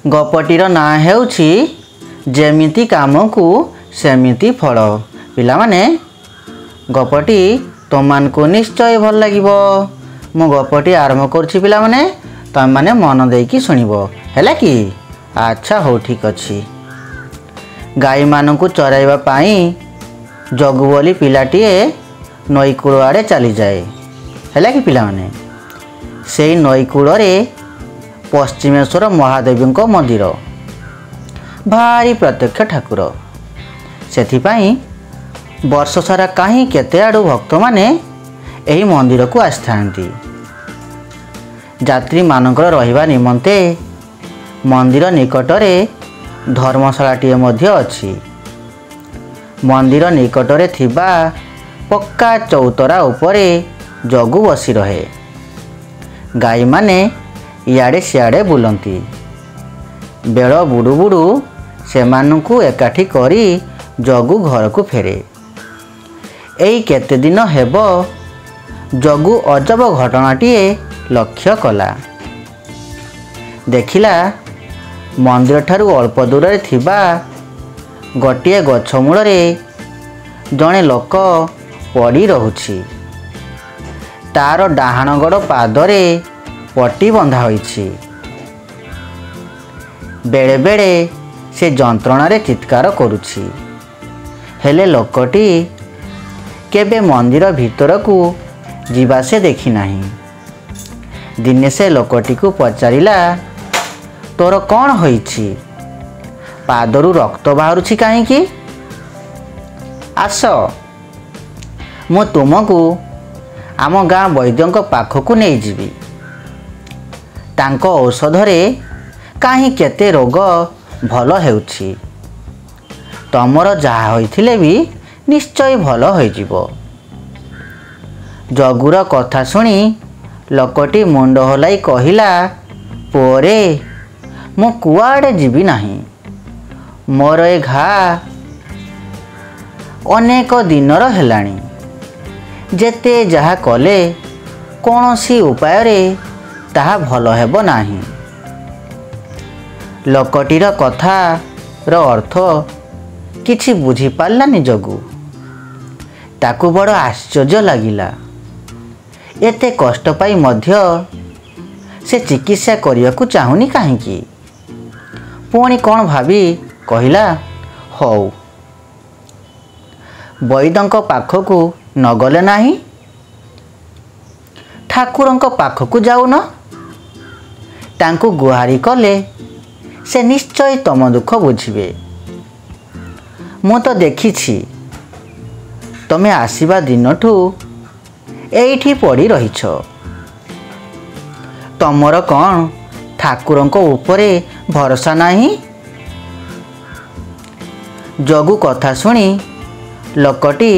गपटीर ना हेउछि जेमिति कामकु सेमिति फल। पिलामाने गपटी तुमको निश्चय भल लागिबो। मु गपटी आरंभ करुछि पिलामाने, तुम माने मन देकी सुनिबो हैला कि। अच्छा हो ठीक अछि। गाई मानकु चराइबा पाई जगु बोली पिलाटीए नई कूल आड़े चली जाए हैला कि पिलामाने। सेई नई कूलरे पश्चिमेश्वर महादेवी मंदिर भारी प्रत्यक्ष ठाकुर। सेथिपाई वर्ष सारा कहीं केते आड़ू भक्त माने एही मंदिर को आस्थांती। यात्री मानकर रहिबा निमंते मंदिर निकटरे धर्मशालाटीए मध्य अछि। मंदिर निकटरे थिबा पक्का चौतरा उपरे जगु बसी रहे। गाई माने इयाड़े सियाड़े बुलंती। बेल बुडू बुडू सेमानंकु एकाठी करी जगु घर को फेरे। एई केते दिन हेबो जगु अजब घटनाटीए लक्ष्य कला। देखिला मंदिर ठारू अल्प दूर थिबा गोटिए गछ मूलरे जड़े लोक पड़ी रहुछि। तार डाहाण गड़ पादरे पट्टी बंधा होइछि। बेले बेले से जंत्रणारे चित्कार करुछि। हेले लोकटी केबे मंदिर भीतर को जीवा से देखी नाही। दिने से लोकटी को पचारिला, तोर कौन होइछि? पादरू रक्त बाहरुछि काहींकी? आस मु तुमको आम गाँ वैद्यंक पाखकु नहीं जीवी। तांको औषधरे काहीं केते रोग भल हेउछि। तमर जहा होइथिले भी निश्चय भल होइजिवो। जगुर कथा सुनी लोकटी मुंड हलाई कहिला, पोरे मु कुआड़े जीवी नाही। मोर ए घा अनेक दिनर हेलाणी। जेते जहा कले कौनसी उपाय रे ताहा भल हेबो नाही। लोकटीर कथा रो अर्थ किछि बुझी पारलानी जगु। ताकू बड़ आश्चर्य लागिला। एते कष्ट पाई मध्य से चिकित्सा करियाकू चाहुनी काहींकी। पुणी कौन भावी कहिला, हौ वैद्यंक पाखकू नगले नाही, ठाकुरंक पाखकू जाऊन। तांकू गुहारी कले से निश्चय तम दुख बुझिबे। मु तो देखिछि तमे आसीबा दिनठू एइठी पड़ी रहिछ। तमर कौन ठाकुरंक उपरे भरोसा नाही? जगु कथा सुनी लोकटी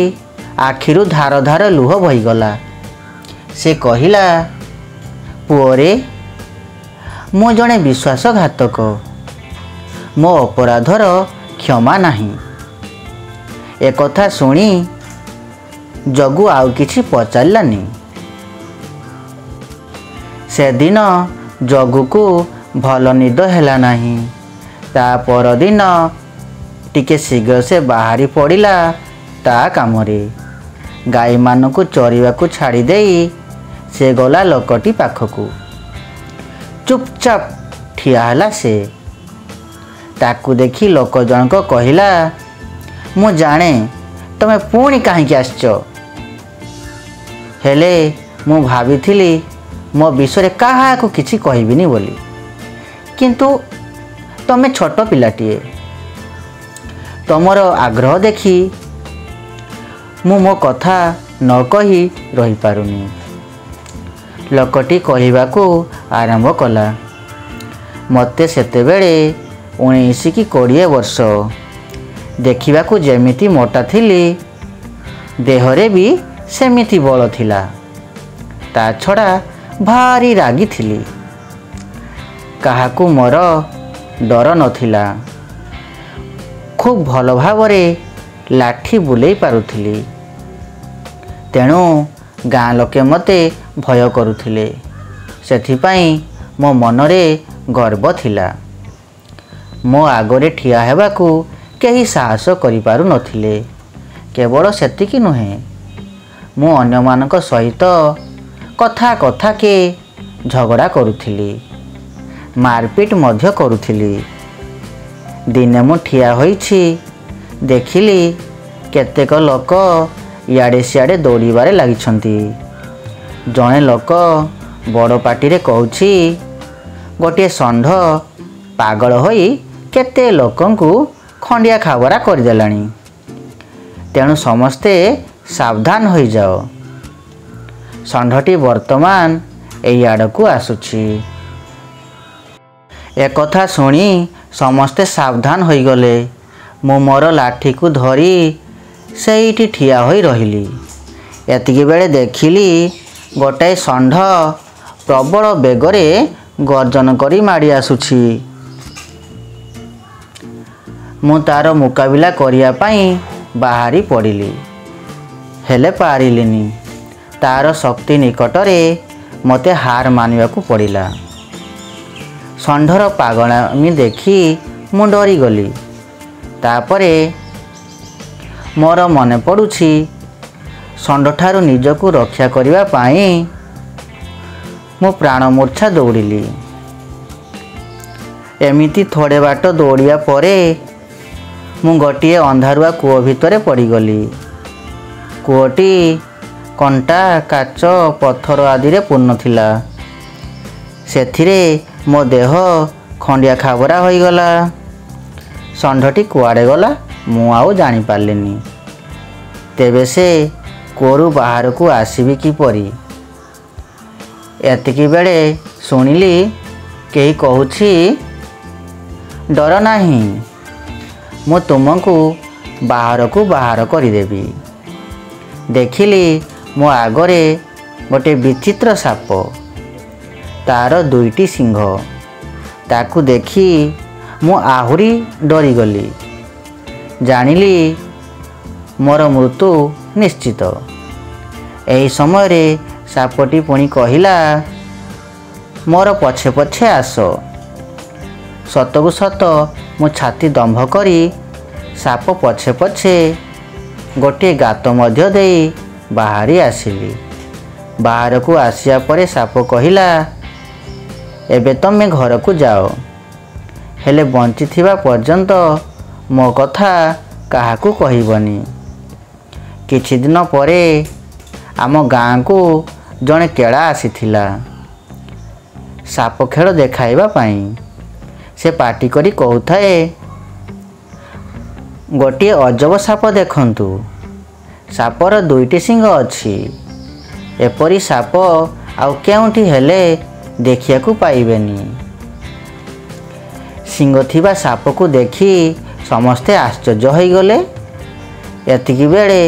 आखिरु धार धार लुह बहीगला। से कहिला, पुओरे मु जणे विश्वासघातक। मो अपराधर क्षमा नाही। एकथा सुनी जगु आउ किछि पचारलानी। से दिन जगु को भल निद हेला नाही। ता पर दिन टिके शीघ्र से बाहरी पड़िला ता कामरे। गाई मानकु चरिवाकू छाड़ी देई से गला लोकटी पाखकू। चुपचाप ठिया हला से। ताकू देखी लोक जनक कहिला, मु जाने तमे पुणी काहींकी आसछ। हेले मु भाविथिली मो विषय काहाकू किछि कहिबिनी बोली। किंतु तमे छोट पिलाटीए। तमर आग्रह देखी मु मो कथा न कही रही पारुनी। लोकटी कहिबाकू आरंभ कला। मते सेतेबेले 19 कि 20 वर्ष। देखिबाकू जेमिति मोटा थिली, देहरे भी सेमिति बल थिला। ता छड़ा भारी रागी थिली। काहाकू मोर डर नथिला। खूब भल भावरे लाठी बुलेई पारुथिली। तेणु गाँ लोके मते भय करुथिले। सेथिपाई मो मनरे गर्व थिला। ମୋ ଆଗରେ ଠିଆ ହେବାକୁ କେହି ସାହସ କରିପାରୁନଥିଲେ। କେବଳ ସେତିକି ନୁହେଁ, ମୁଁ ଅନ୍ୟମାନଙ୍କ ସହିତ କଥାକେ ଝଗଡ଼ା କରୁଥିଲି, ମାରପିଟ ମଧ୍ୟ କରୁଥିଲି। ଦିନେ ମୁଁ ଠିଆ ହୋଇଛି, ଦେଖିଲି କେତେକ ଲୋକ ଇଆଡ଼େ ସିଆଡ଼େ ଦୌଡ଼ିବାରେ ଲାଗିଛନ୍ତି। ଜଣେ ଲୋକ ବଡ଼ ପାଟିରେ କହୁଛି, ଗୋଟିଏ ଷଣ୍ଢ ପାଗଳ ହୋଇ କେତେ ଲୋକଙ୍କୁ ଖଣ୍ଡିଆ ଖାବରା କରିଦେଲାଣି, ତେଣୁ ସମସ୍ତେ ସାବଧାନ ହୋଇଯାଅ। ଷଣ୍ଢଟି ବର୍ତ୍ତମାନ ଏଇ ଆଡ଼କୁ ଆସୁଛି। ଏକଥା ଶୁଣି ସମସ୍ତେ ସାବଧାନ ହୋଇଗଲେ। ମୁଁ ମୋର ଲାଠିକୁ ଧରି ସେଇଠି ଠିଆ ହୋଇ ରହିଲି। ଏତିକିବେଳେ ଦେଖିଲି ଗୋଟାଏ ଷଣ୍ଢ ପ୍ରବଳ ବେଗରେ ଗର୍ଜନ କରି ମାଡ଼ି ଆସୁଛି। ମୁଁ ତା'ର ମୁକାବିଲା କରିବା ପାଇଁ ବାହାରି ପଡ଼ିଲି, ହେଲେ ପାରିଲିନି। ତା'ର ଶକ୍ତି ନିକଟରେ ମୋତେ ହାର ମାନିବାକୁ ପଡ଼ିଲା। ଷଣ୍ଢର ପାଗଳାମି ଦେଖି ମୁଁ ଡରିଗଲି। ତାପରେ ମୋର ମନେ ପଡ଼ୁଛି, ଷଣ୍ଢଠାରୁ ନିଜକୁ ରକ୍ଷା କରିବା ପାଇଁ ମୁଁ ପ୍ରାଣମୂର୍ଚ୍ଛା ଦୌଡ଼ିଲି। ଏମିତି ଥୋଡ଼େ ବାଟ ଦୌଡ଼ିବା ପରେ ମୁଁ ଗୋଟିଏ ଅନ୍ଧାରୁଆ କୂଅ ଭିତରେ ପଡ଼ିଗଲି। କୂଅଟି କଣ୍ଟା, କାଚ, ପଥର ଆଦିରେ ପୂର୍ଣ୍ଣ ଥିଲା। ସେଥିରେ ମୋ ଦେହ ଖଣ୍ଡିଆ ଖାବରା ହୋଇଗଲା। ଷଣ୍ଢଟି କୁଆଡ଼େ ଗଲା ମୁଁ ଆଉ ଜାଣିପାରିଲିନି। ତେବେ ସେ କୂଅରୁ ବାହାରକୁ ଆସିବି କିପରି? ଏତିକି ବେଳେ ଶୁଣିଲି କେହି କହୁଛି, ଡର ନାହିଁ, ମୁଁ ତୁମକୁ ବାହାରକୁ ବାହାର କରିଦେବି। ଦେଖିଲି ମୋ ଆଗରେ ଗୋଟିଏ ବିଚିତ୍ର ସାପ, ତା'ର 2ଟି ଶିଙ୍ଘ। ତାକୁ ଦେଖି ମୁଁ ଆହୁରି ଡରିଗଲି। ଜାଣିଲି ମୋର ମୃତ୍ୟୁ ନିଶ୍ଚିତ। ଏହି ସମୟରେ ସାପଟି ପୁଣି କହିଲା, ମୋର ପଛେ ପଛେ ଆସ। ସତକୁ ସତ ମୁଁ ଛାତି ଦମ୍ଭ କରି ସାପ ପଛେ ପଛେ ଗୋଟିଏ ଗାତ ମଧ୍ୟ ଦେଇ ବାହାରି ଆସିଲି। ବାହାରକୁ ଆସିବା ପରେ ସାପ କହିଲା, ଏବେ ତମେ ଘରକୁ ଯାଅ, ହେଲେ ବଞ୍ଚିଥିବା ପର୍ଯ୍ୟନ୍ତ ମୋ କଥା କାହାକୁ କହିବନି। କିଛି ଦିନ ପରେ ଆମ ଗାଁକୁ ଜଣେ କେଳା ଆସିଥିଲା ସାପ ଖେଳ ଦେଖାଇବା ପାଇଁ। ସେ ପାଟି କରି କହୁଥାଏ, ଗୋଟିଏ ଅଜବ ସାପ ଦେଖନ୍ତୁ, ସାପର 2ଟି ଶିଙ୍ଗ ଅଛି। ଏପରି ସାପ ଆଉ କେଉଁଠି ହେଲେ ଦେଖିବାକୁ ପାଇବେନି। ଶିଙ୍ଗ ଥିବା ସାପକୁ ଦେଖି ସମସ୍ତେ ଆଶ୍ଚର୍ଯ୍ୟ ହୋଇଗଲେ। ଏତିକି ବେଳେ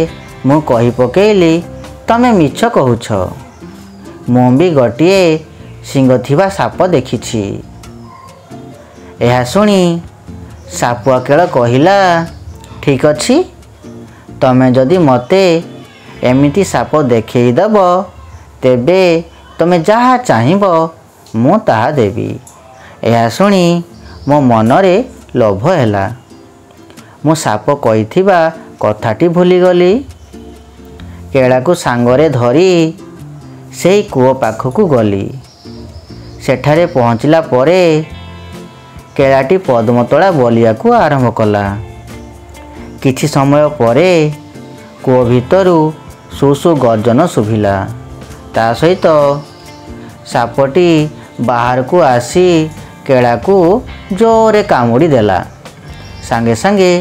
ମୁଁ କହି ପକେଇଲି, ତମେ ମିଛ କହୁଛ, ମୁଁ ବି ଗୋଟିଏ ଶିଙ୍ଗ ଥିବା ସାପ ଦେଖିଛି। ଏହା ଶୁଣି ସାପୁଆ କେଳ କହିଲା, ଠିକ୍ ଅଛି, ତମେ ଯଦି ମୋତେ ଏମିତି ସାପ ଦେଖେଇଦେବ, ତେବେ ତମେ ଯାହା ଚାହିଁବ ମୁଁ ତାହା ଦେବି। ଏହା ଶୁଣି ମୋ ମନରେ ଲୋଭ ହେଲା। ମୁଁ ସାପ କହିଥିବା କଥାଟି ଭୁଲିଗଲି। କେଳାକୁ ସାଙ୍ଗରେ ଧରି ସେହି କୂଅ ପାଖକୁ ଗଲି। ସେଠାରେ ପହଞ୍ଚିଲା ପରେ କେଳାଟି ପଦ୍ମତୋଳା ବୋଲିବାକୁ ଆରମ୍ଭ କଲା। କିଛି ସମୟ ପରେ କୂଅ ଭିତରୁ ସୁ ସୁ ଗର୍ଜନ ଶୁଭିଲା। ତା ସହିତ ସାପଟି ବାହାରକୁ ଆସି କେଳାକୁ ଜୋରରେ କାମୁଡ଼ି ଦେଲା। ସାଙ୍ଗେ ସାଙ୍ଗେ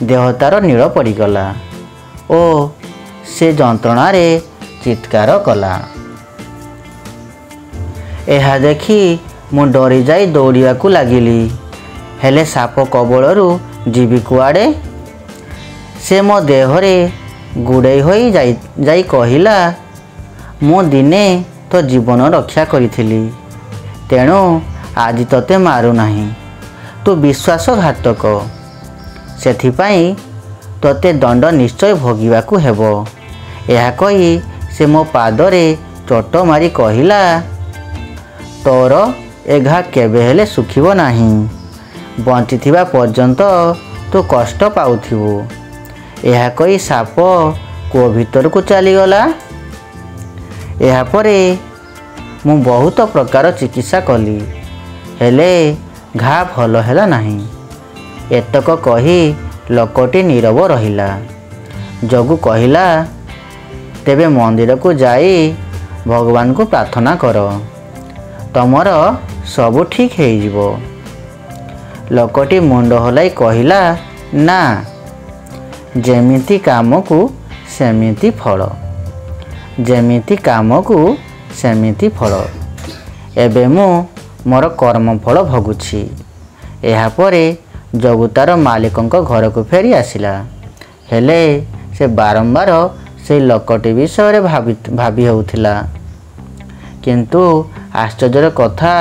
ଦେହ ତା'ର ନୀଳ ପଡ଼ିଗଲା ଓ ସେ ଯନ୍ତ୍ରଣାରେ ଚିତ୍କାର କଲା। ଏହା ଦେଖି ମୁଁ ଡରିଯାଇ ଦୌଡ଼ିବାକୁ ଲାଗିଲି। ହେଲେ ସାପ କବଳରୁ ଯିବି କୁଆଡ଼େ? ସେ ମୋ ଦେହରେ ଗୁଡ଼େଇ ହୋଇ ଯାଇ କହିଲା, ମୁଁ ଦିନେ ତୋ ଜୀବନ ରକ୍ଷା କରିଥିଲି, ତେଣୁ ଆଜି ତୋତେ ମାରୁନାହିଁ। ତୁ ବିଶ୍ୱାସଘାତକ, ସେଥିପାଇଁ ତୋତେ ଦଣ୍ଡ ନିଶ୍ଚୟ ଭୋଗିବାକୁ ହେବ। ଏହା କହି ସେ ମୋ ପାଦରେ ଚୋଟ ମାରି କହିଲା, ତୋର ଏ ଘା କେବେ ହେଲେ ଶୁଖିବ ନାହିଁ। ବଞ୍ଚିଥିବା ପର୍ଯ୍ୟନ୍ତ ତୁ କଷ୍ଟ ପାଉଥିବୁ। ଏହା କହି ସାପ କୂଅ ଭିତରକୁ ଚାଲିଗଲା। ଏହାପରେ ମୁଁ ବହୁତ ପ୍ରକାର ଚିକିତ୍ସା କଲି, ହେଲେ ଘା ଭଲ ହେଲା ନାହିଁ। ଏତକ କହି ଲୋକଟି ନୀରବ ରହିଲା। ଜଗୁ କହିଲା, ତେବେ ମନ୍ଦିରକୁ ଯାଇ ଭଗବାନଙ୍କୁ ପ୍ରାର୍ଥନା କର, ତମର ସବୁ ଠିକ୍ ହେଇଯିବ। ଲୋକଟି ମୁଣ୍ଡ ହଲାଇ କହିଲା, ନା, ଯେମିତି କାମକୁ ସେମିତି ଫଳ, ଯେମିତି କାମକୁ ସେମିତି ଫଳ। ଏବେ ମୁଁ ମୋର କର୍ମଫଳ ଭୋଗୁଛି। ଏହାପରେ ଜଗୁ ତାର ମାଲିକଙ୍କ ଘରକୁ ଫେରି ଆସିଲା। ହେଲେ ସେ ବାରମ୍ବାର ସେଇ ଲୋକଟି ବିଷୟରେ ଭାବି ହେଉଥିଲା। କିନ୍ତୁ ଆଶ୍ଚର୍ଯ୍ୟର କଥା,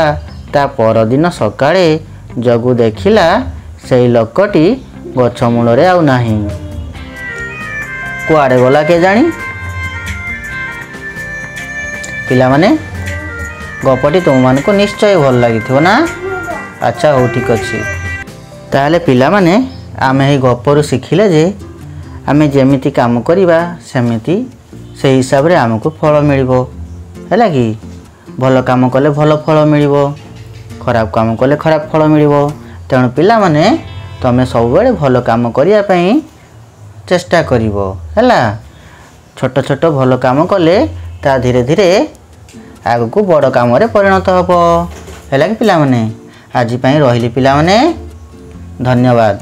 ତା ପରଦିନ ସକାଳେ ଜଗୁ ଦେଖିଲା ସେଇ ଲୋକଟି ଗଛ ମୂଳରେ ଆଉ ନାହିଁ। କୁଆଡ଼େ ଗଲା କେଜାଣି? ପିଲାମାନେ, ଗପଟି ତୁମମାନଙ୍କୁ ନିଶ୍ଚୟ ଭଲ ଲାଗିଥିବ ନା? ଆଚ୍ଛା, ହଉ ଠିକ୍ ଅଛି। ତାହେଲେ ପିଲାମାନେ, ଆମେ ଏହି ଗପରୁ ଶିଖିଲେ ଯେ ଆମେ ଯେମିତି କାମ କରିବା ସେମିତି ସେହି ହିସାବରେ ଆମକୁ ଫଳ ମିଳିବ, ହେଲା କି? ଭଲ କାମ କଲେ ଭଲ ଫଳ ମିଳିବ, ଖରାପ କାମ କଲେ ଖରାପ ଫଳ ମିଳିବ। ତେଣୁ ପିଲାମାନେ, ତମେ ସବୁବେଳେ ଭଲ କାମ କରିବା ପାଇଁ ଚେଷ୍ଟା କରିବ, ହେଲା? ଛୋଟ ଛୋଟ ଭଲ କାମ କଲେ ତା ଧୀରେ ଧୀରେ ଆଗକୁ ବଡ଼ କାମରେ ପରିଣତ ହେବ, ହେଲା କି ପିଲାମାନେ? ଆଜି ପାଇଁ ରହିଲି ପିଲାମାନେ, ଧନ୍ୟବାଦ।